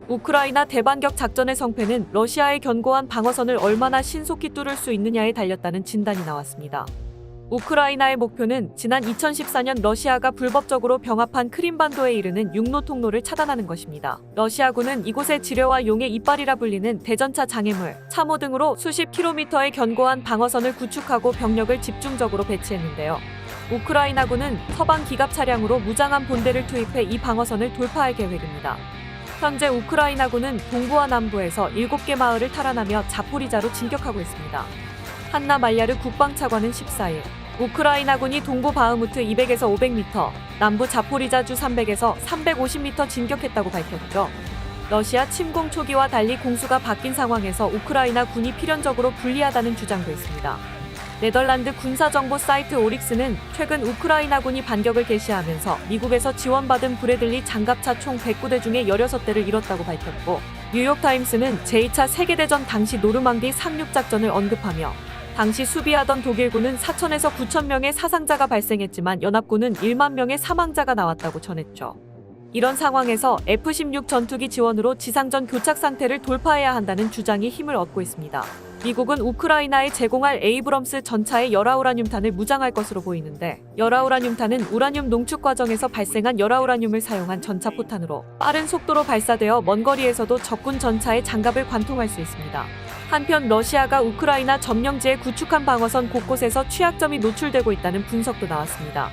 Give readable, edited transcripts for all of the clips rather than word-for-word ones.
우크라이나 대반격 작전의 성패는 러시아의 견고한 방어선을 얼마나 신속히 뚫을 수 있느냐에 달렸다는 진단이 나왔습니다. 우크라이나의 목표는 지난 2014년 러시아가 불법적으로 병합한 크림반도에 이르는 육로 통로를 차단하는 것입니다. 러시아군은 이곳에 지뢰와 용의 이빨이라 불리는 대전차 장애물, 참호 등으로 수십 킬로미터의 견고한 방어선을 구축하고 병력을 집중적으로 배치했는데요. 우크라이나군은 서방 기갑 차량으로 무장한 본대를 투입해 이 방어선을 돌파할 계획입니다. 현재 우크라이나군은 동부와 남부에서 7개 마을을 탈환하며 자포리자로 진격하고 있습니다. 한나 말야르 국방차관은 14일 우크라이나군이 동부 바흐무트 200에서 500m, 남부 자포리자주 300에서 350m 진격했다고 밝혔죠. 러시아 침공 초기와 달리 공수가 바뀐 상황에서 우크라이나 군이 필연적으로 불리하다는 주장도 있습니다. 네덜란드 군사정보 사이트 오릭스는 최근 우크라이나군이 반격을 개시하면서 미국에서 지원받은 브래들리 장갑차 총 109대 중에 16대를 잃었다고 밝혔고, 뉴욕타임스는 제2차 세계대전 당시 노르망디 상륙작전을 언급하며 당시 수비하던 독일군은 4천에서 9천 명의 사상자가 발생했지만 연합군은 1만 명의 사망자가 나왔다고 전했죠. 이런 상황에서 F-16 전투기 지원으로 지상전 교착 상태를 돌파해야 한다는 주장이 힘을 얻고 있습니다. 미국은 우크라이나에 제공할 에이브럼스 전차의 열화우라늄탄을 무장할 것으로 보이는데, 열화우라늄탄은 우라늄 농축 과정에서 발생한 열화우라늄을 사용한 전차포탄으로 빠른 속도로 발사되어 먼 거리에서도 적군 전차의 장갑을 관통할 수 있습니다. 한편 러시아가 우크라이나 점령지에 구축한 방어선 곳곳에서 취약점이 노출되고 있다는 분석도 나왔습니다.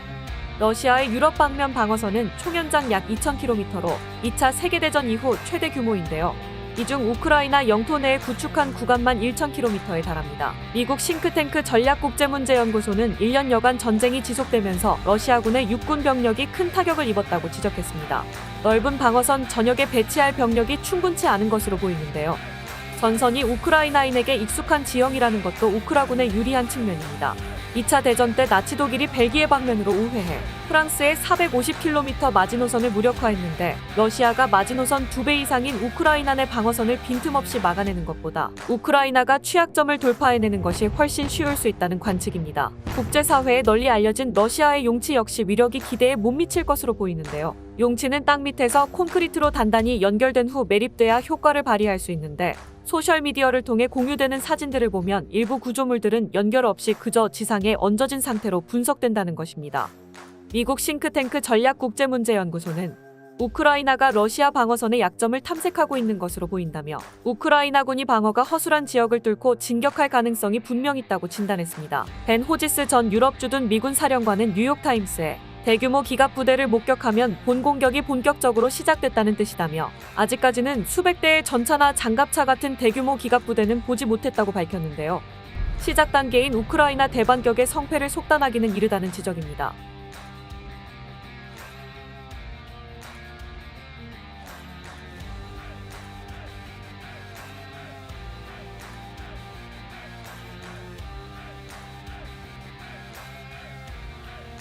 러시아의 유럽 방면 방어선은 총연장 약 2,000km로 2차 세계대전 이후 최대 규모인데요. 이 중 우크라이나 영토 내에 구축한 구간만 1,000km에 달합니다. 미국 싱크탱크 전략국제문제연구소는 1년여간 전쟁이 지속되면서 러시아군의 육군 병력이 큰 타격을 입었다고 지적했습니다. 넓은 방어선 전역에 배치할 병력이 충분치 않은 것으로 보이는데요. 전선이 우크라이나인에게 익숙한 지형이라는 것도 우크라군에 유리한 측면입니다. 2차 대전 때 나치 독일이 벨기에 방면으로 우회해 프랑스의 450km 마지노선을 무력화했는데, 러시아가 마지노선 2배 이상인 우크라이나 내 방어선을 빈틈없이 막아내는 것보다 우크라이나가 취약점을 돌파해내는 것이 훨씬 쉬울 수 있다는 관측입니다. 국제사회에 널리 알려진 러시아의 용치 역시 위력이 기대에 못 미칠 것으로 보이는데요. 용치는 땅 밑에서 콘크리트로 단단히 연결된 후 매립돼야 효과를 발휘할 수 있는데, 소셜미디어를 통해 공유되는 사진들을 보면 일부 구조물들은 연결 없이 그저 지상에 얹어진 상태로 분석된다는 것입니다. 미국 싱크탱크 전략국제문제연구소는 우크라이나가 러시아 방어선의 약점을 탐색하고 있는 것으로 보인다며, 우크라이나군이 방어가 허술한 지역을 뚫고 진격할 가능성이 분명 있다고 진단했습니다. 벤 호지스 전 유럽 주둔 미군 사령관은 뉴욕타임스에 대규모 기갑 부대를 목격하면 본 공격이 본격적으로 시작됐다는 뜻이다며, 아직까지는 수백 대의 전차나 장갑차 같은 대규모 기갑 부대는 보지 못했다고 밝혔는데요. 시작 단계인 우크라이나 대반격의 성패를 속단하기는 이르다는 지적입니다.